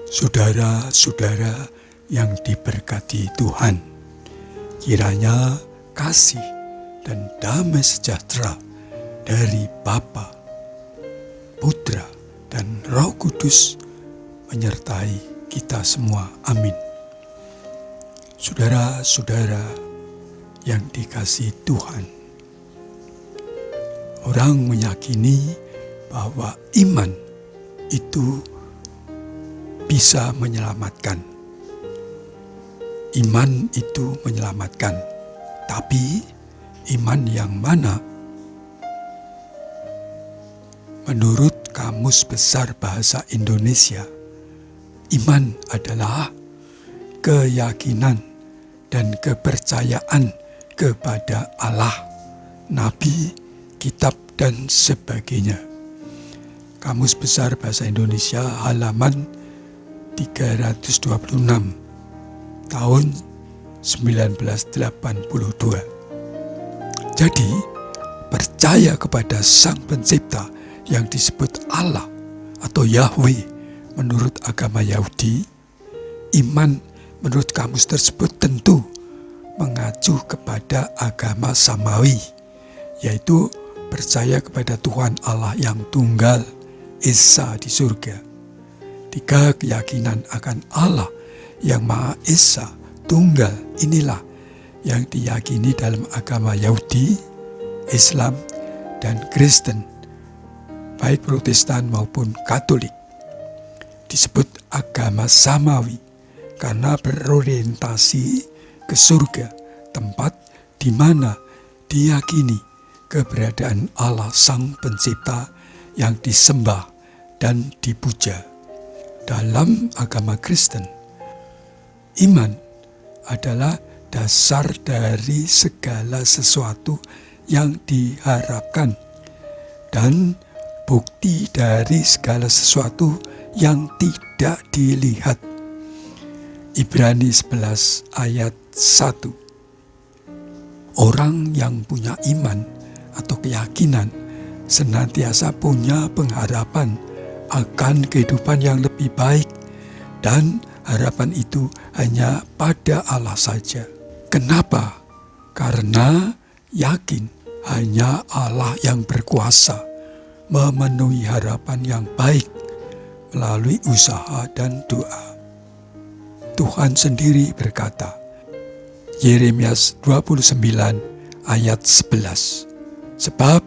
Saudara-saudara yang diberkati Tuhan, kiranya kasih dan damai sejahtera dari Bapa, Putra, dan Roh Kudus menyertai kita semua. Amin. Saudara-saudara yang dikasihi Tuhan, orang meyakini bahwa iman itu bisa menyelamatkan. Iman itu menyelamatkan. Tapi iman yang mana? Menurut Kamus Besar Bahasa Indonesia, iman adalah keyakinan dan kepercayaan kepada Allah, Nabi, kitab, dan sebagainya. Kamus Besar Bahasa Indonesia halaman 326 tahun 1982. Jadi, percaya kepada Sang Pencipta yang disebut Allah atau Yahweh menurut agama Yahudi, iman menurut kamus tersebut tentu mengacu kepada agama Samawi, yaitu percaya kepada Tuhan Allah yang tunggal, Esa di surga. Tiga keyakinan akan Allah yang Maha Esa, tunggal, inilah yang diyakini dalam agama Yahudi, Islam, dan Kristen, baik Protestan maupun Katolik. Disebut agama Samawi karena berorientasi ke surga, tempat di mana diyakini keberadaan Allah Sang Pencipta yang disembah dan dipuja. Dalam agama Kristen, iman adalah dasar dari segala sesuatu yang diharapkan dan bukti dari segala sesuatu yang tidak dilihat. Ibrani 11 ayat 1. Orang yang punya iman atau keyakinan senantiasa punya pengharapan akan kehidupan yang lebih baik, dan harapan itu hanya pada Allah saja. Kenapa? Karena yakin hanya Allah yang berkuasa memenuhi harapan yang baik melalui usaha dan doa. Tuhan sendiri berkata, Yeremia 29 ayat 11, sebab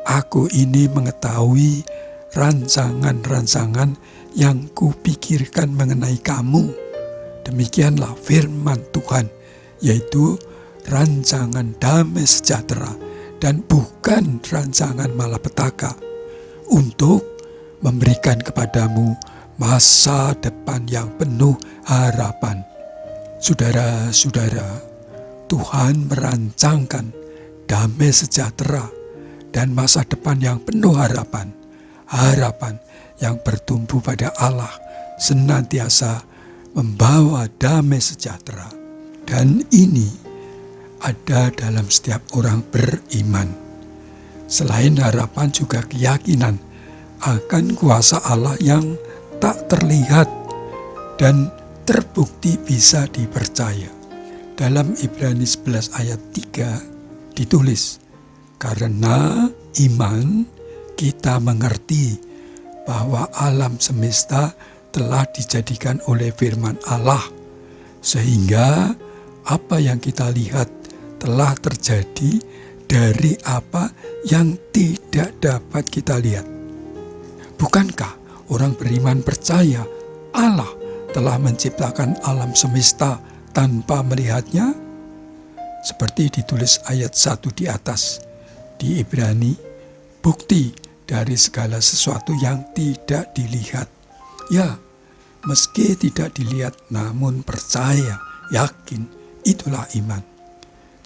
aku ini mengetahui rancangan-rancangan yang kupikirkan mengenai kamu. Demikianlah firman Tuhan, yaitu rancangan damai sejahtera dan bukan rancangan malapetaka, untuk memberikan kepadamu masa depan yang penuh harapan. Saudara-saudara, Tuhan merancangkan damai sejahtera dan masa depan yang penuh harapan. Harapan yang bertumbuh pada Allah senantiasa membawa damai sejahtera. Dan ini ada dalam setiap orang beriman. Selain harapan juga keyakinan akan kuasa Allah yang tak terlihat dan terbukti bisa dipercaya. Dalam Ibrani 11 ayat 3 ditulis, karena iman kita mengerti bahwa alam semesta telah dijadikan oleh firman Allah, sehingga apa yang kita lihat telah terjadi dari apa yang tidak dapat kita lihat. Bukankah orang beriman percaya Allah telah menciptakan alam semesta tanpa melihatnya? Seperti ditulis ayat 1 di atas, di Ibrani, bukti dari segala sesuatu yang tidak dilihat. Ya, meski tidak dilihat namun percaya, yakin, itulah iman.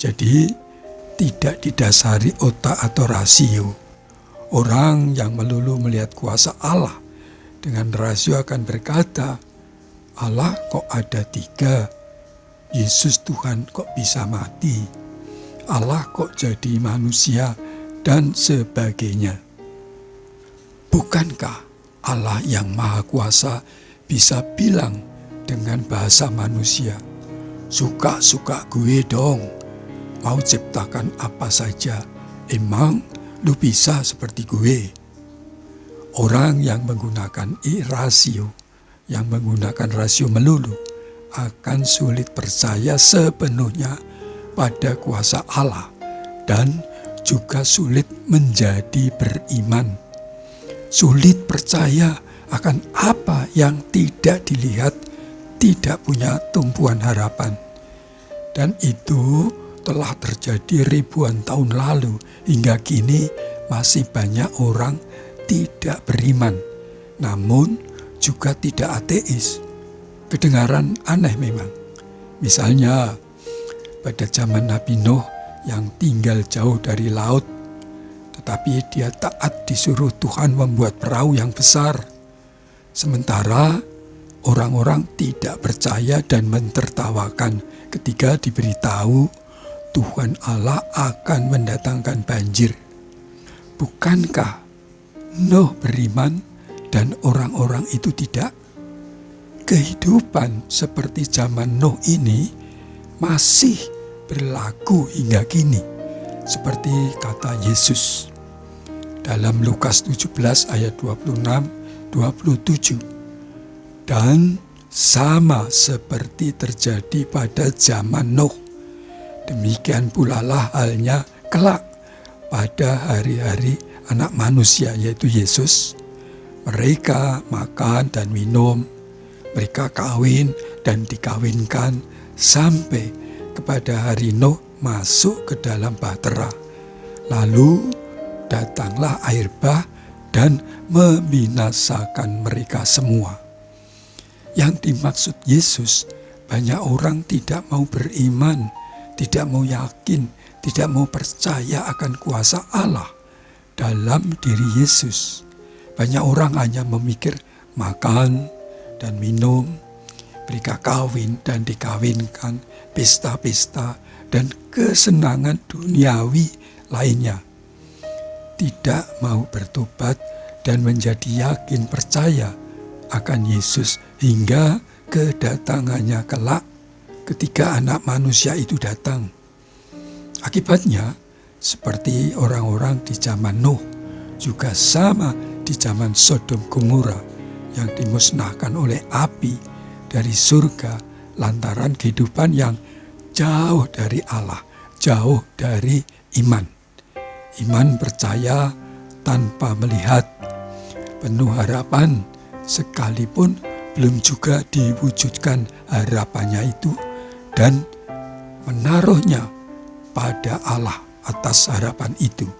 Jadi tidak didasari otak atau rasio. Orang yang melulu melihat kuasa Allah dengan rasio akan berkata, Allah kok ada 3? Yesus Tuhan kok bisa mati? Allah kok jadi manusia? Dan sebagainya. Bukankah Allah yang Maha Kuasa bisa bilang dengan bahasa manusia, "Suka-suka gue dong, mau ciptakan apa saja, emang lu bisa seperti gue." Orang yang menggunakan rasio, yang menggunakan rasio melulu, akan sulit percaya sepenuhnya pada kuasa Allah dan juga sulit menjadi beriman. Sulit percaya akan apa yang tidak dilihat, tidak punya tumpuan harapan. Dan itu telah terjadi ribuan tahun lalu, hingga kini masih banyak orang tidak beriman, namun juga tidak ateis. Kedengaran aneh memang. Misalnya pada zaman Nabi Nuh yang tinggal jauh dari laut, tetapi dia taat disuruh Tuhan membuat perahu yang besar. Sementara orang-orang tidak percaya dan mentertawakan ketika diberitahu Tuhan Allah akan mendatangkan banjir. Bukankah Nuh beriman dan orang-orang itu tidak? Kehidupan seperti zaman Nuh ini masih berlaku hingga kini, seperti kata Yesus dalam Lukas 17 ayat 26-27. Dan sama seperti terjadi pada zaman Nuh, demikian pula lah halnya kelak pada hari-hari Anak Manusia, yaitu Yesus. Mereka makan dan minum, mereka kawin dan dikawinkan, sampai kepada hari Nuh masuk ke dalam bahtera. Lalu datanglah air bah dan membinasakan mereka semua. Yang dimaksud Yesus, banyak orang tidak mau beriman, tidak mau yakin, tidak mau percaya akan kuasa Allah dalam diri Yesus. Banyak orang hanya memikir makan dan minum, mereka kawin dan dikawinkan, pesta-pesta dan kesenangan duniawi lainnya. Tidak mau bertobat dan menjadi yakin percaya akan Yesus hingga kedatangannya kelak ketika Anak Manusia itu datang. Akibatnya seperti orang-orang di zaman Nuh, juga sama di zaman Sodom Gomora yang dimusnahkan oleh api dari surga lantaran kehidupan yang jauh dari Allah, jauh dari iman. Iman percaya tanpa melihat, penuh harapan sekalipun belum juga diwujudkan harapannya itu, dan menaruhnya pada Allah atas harapan itu.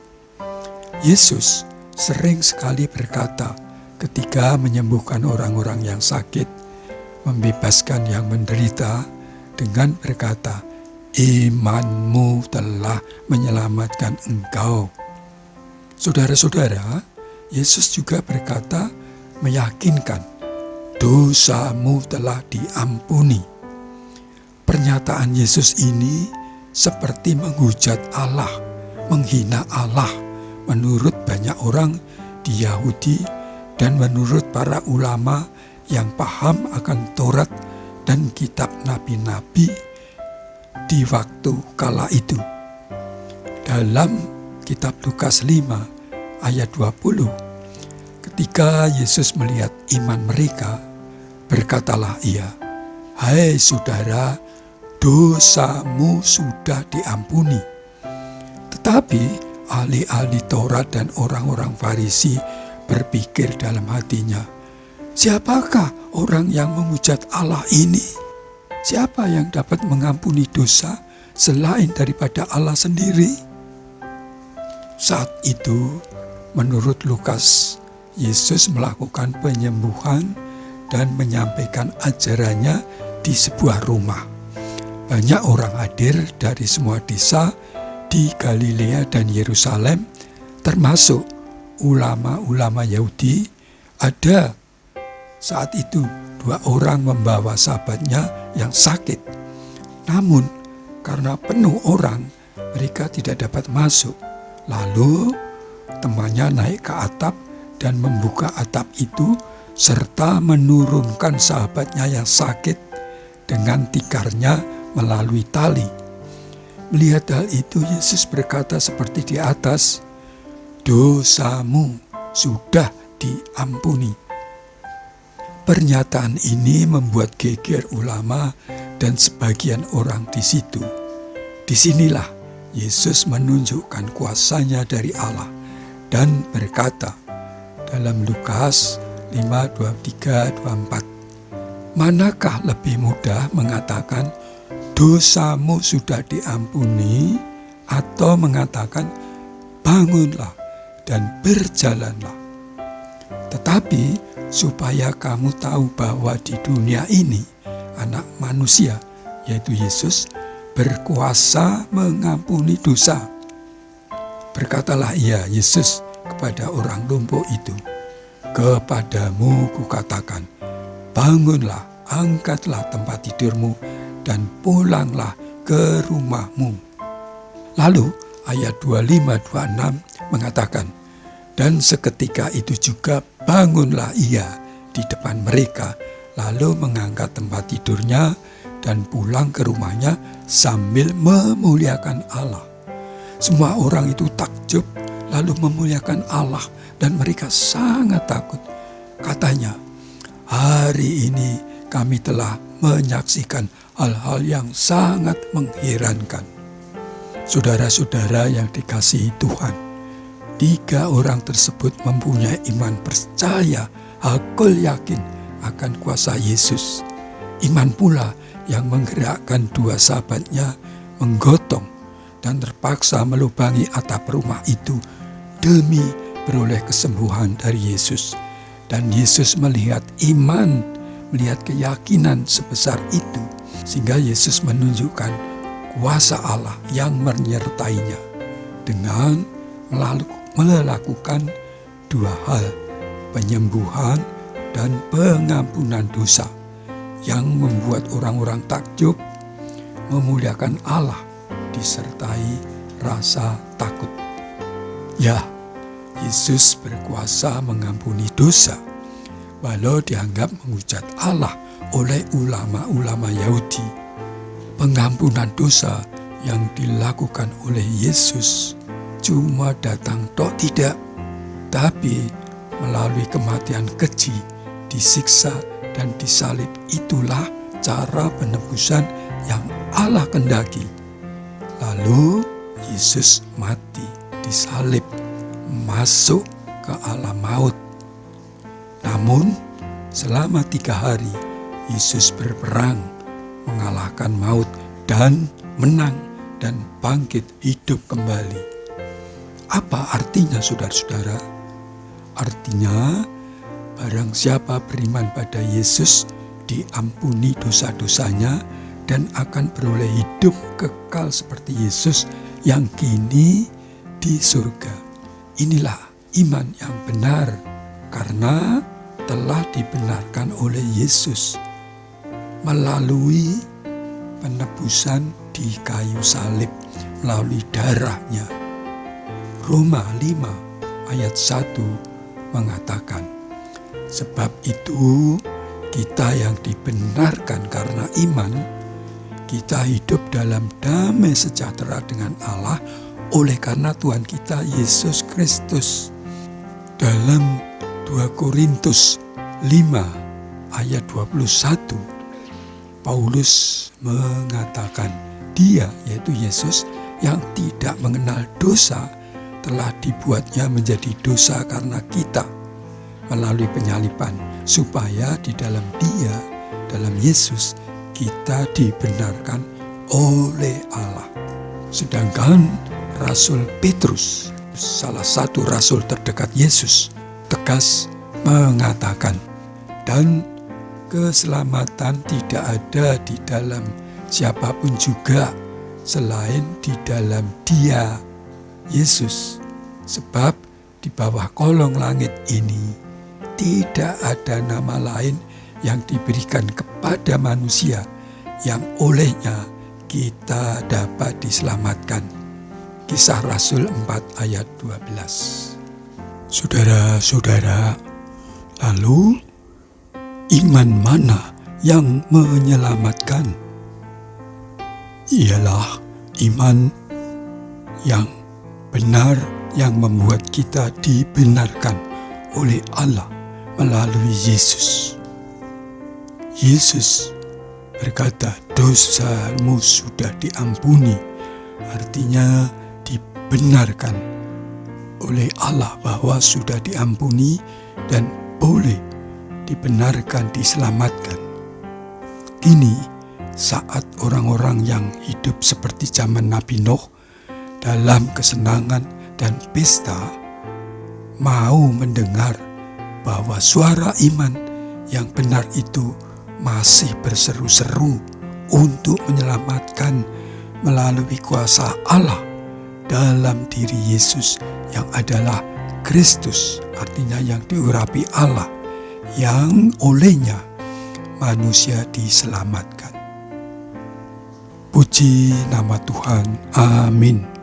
Yesus sering sekali berkata ketika menyembuhkan orang-orang yang sakit, membebaskan yang menderita, dengan berkata, "Imanmu telah menyelamatkan engkau." Saudara-saudara, Yesus juga berkata, meyakinkan, "Dosamu telah diampuni." Pernyataan Yesus ini seperti menghujat Allah, menghina Allah menurut banyak orang di Yahudi dan menurut para ulama yang paham akan Taurat dan kitab nabi-nabi di waktu kala itu. Dalam kitab Lukas 5 ayat 20, ketika Yesus melihat iman mereka, berkatalah ia, "Hai saudara, dosamu sudah diampuni." Tetapi ahli-ahli Taurat dan orang-orang Farisi berpikir dalam hatinya, "Siapakah orang yang menghujat Allah ini? Siapa yang dapat mengampuni dosa selain daripada Allah sendiri?" Saat itu, menurut Lukas, Yesus melakukan penyembuhan dan menyampaikan ajarannya di sebuah rumah. Banyak orang hadir dari semua desa di Galilea dan Yerusalem, termasuk ulama-ulama Yahudi. Ada saat itu 2 orang membawa sahabatnya yang sakit. Namun karena penuh orang, mereka tidak dapat masuk. Lalu temannya naik ke atap dan membuka atap itu serta menurunkan sahabatnya yang sakit dengan tikarnya melalui tali. Melihat hal itu, Yesus berkata seperti di atas, "Dosamu sudah diampuni." Pernyataan ini membuat geger ulama dan sebagian orang di situ. Disinilah Yesus menunjukkan kuasanya dari Allah dan berkata dalam Lukas 5:23-24, "Manakah lebih mudah mengatakan dosamu sudah diampuni, atau mengatakan bangunlah dan berjalanlah? Tetapi supaya kamu tahu bahwa di dunia ini Anak Manusia, yaitu Yesus, berkuasa mengampuni dosa." Berkatalah ia, Yesus, kepada orang lumpuh itu, "Kepadamu kukatakan, bangunlah, angkatlah tempat tidurmu, dan pulanglah ke rumahmu." Lalu ayat 25-26 mengatakan, "Dan seketika itu juga bangunlah ia di depan mereka, lalu mengangkat tempat tidurnya dan pulang ke rumahnya sambil memuliakan Allah." Semua orang itu takjub lalu memuliakan Allah, dan mereka sangat takut. Katanya, "Hari ini kami telah menyaksikan hal-hal yang sangat mengherankan." Saudara-saudara yang dikasihi Tuhan, 3 orang tersebut mempunyai iman percaya, hakul yakin akan kuasa Yesus. Iman pula yang menggerakkan 2 sahabatnya menggotong dan terpaksa melubangi atap rumah itu demi beroleh kesembuhan dari Yesus. Dan Yesus melihat iman, melihat keyakinan sebesar itu, sehingga Yesus menunjukkan kuasa Allah yang menyertainya dengan melakukan 2 hal, penyembuhan dan pengampunan dosa, yang membuat orang-orang takjub, memuliakan Allah, disertai rasa takut. Ya, Yesus berkuasa mengampuni dosa, walau dianggap menghujat Allah oleh ulama-ulama Yahudi. Pengampunan dosa yang dilakukan oleh Yesus cuma datang tok tidak, tapi melalui kematian keji, disiksa dan disalib. Itulah cara penebusan yang Allah kehendaki. Lalu Yesus mati, disalib, masuk ke alam maut. Namun selama 3 hari Yesus berperang, mengalahkan maut dan menang dan bangkit hidup kembali. Apa artinya, saudara-saudara? Artinya, barang siapa beriman pada Yesus, diampuni dosa-dosanya dan akan beroleh hidup kekal seperti Yesus yang kini di surga. Inilah iman yang benar, karena telah dibenarkan oleh Yesus melalui penebusan di kayu salib, melalui darahnya. Roma 5 ayat 1 mengatakan, "Sebab itu kita yang dibenarkan karena iman, kita hidup dalam damai sejahtera dengan Allah oleh karena Tuhan kita Yesus Kristus." Dalam 2 Korintus 5 ayat 21, Paulus mengatakan, Dia, yaitu Yesus, yang tidak mengenal dosa, telah dibuatnya menjadi dosa karena kita melalui penyaliban, supaya di dalam Dia, dalam Yesus, kita dibenarkan oleh Allah. Sedangkan Rasul Petrus, salah satu rasul terdekat Yesus, tegas mengatakan, "Dan keselamatan tidak ada di dalam siapapun juga selain di dalam Dia, Yesus. Sebab di bawah kolong langit ini tidak ada nama lain yang diberikan kepada manusia yang olehnya kita dapat diselamatkan." Kisah Rasul 4 ayat 12. Saudara-saudara, lalu iman mana yang menyelamatkan? Ialah iman yang benar, yang membuat kita dibenarkan oleh Allah melalui Yesus. Yesus berkata, dosamu sudah diampuni. Artinya dibenarkan oleh Allah bahwa sudah diampuni dan boleh dibenarkan, diselamatkan. Kini saat orang-orang yang hidup seperti zaman Nabi Nuh dalam kesenangan dan pesta mau mendengar bahwa suara iman yang benar itu masih berseru-seru untuk menyelamatkan melalui kuasa Allah dalam diri Yesus yang adalah Kristus, artinya yang diurapi Allah, yang olehnya manusia diselamatkan. Puji nama Tuhan. Amin.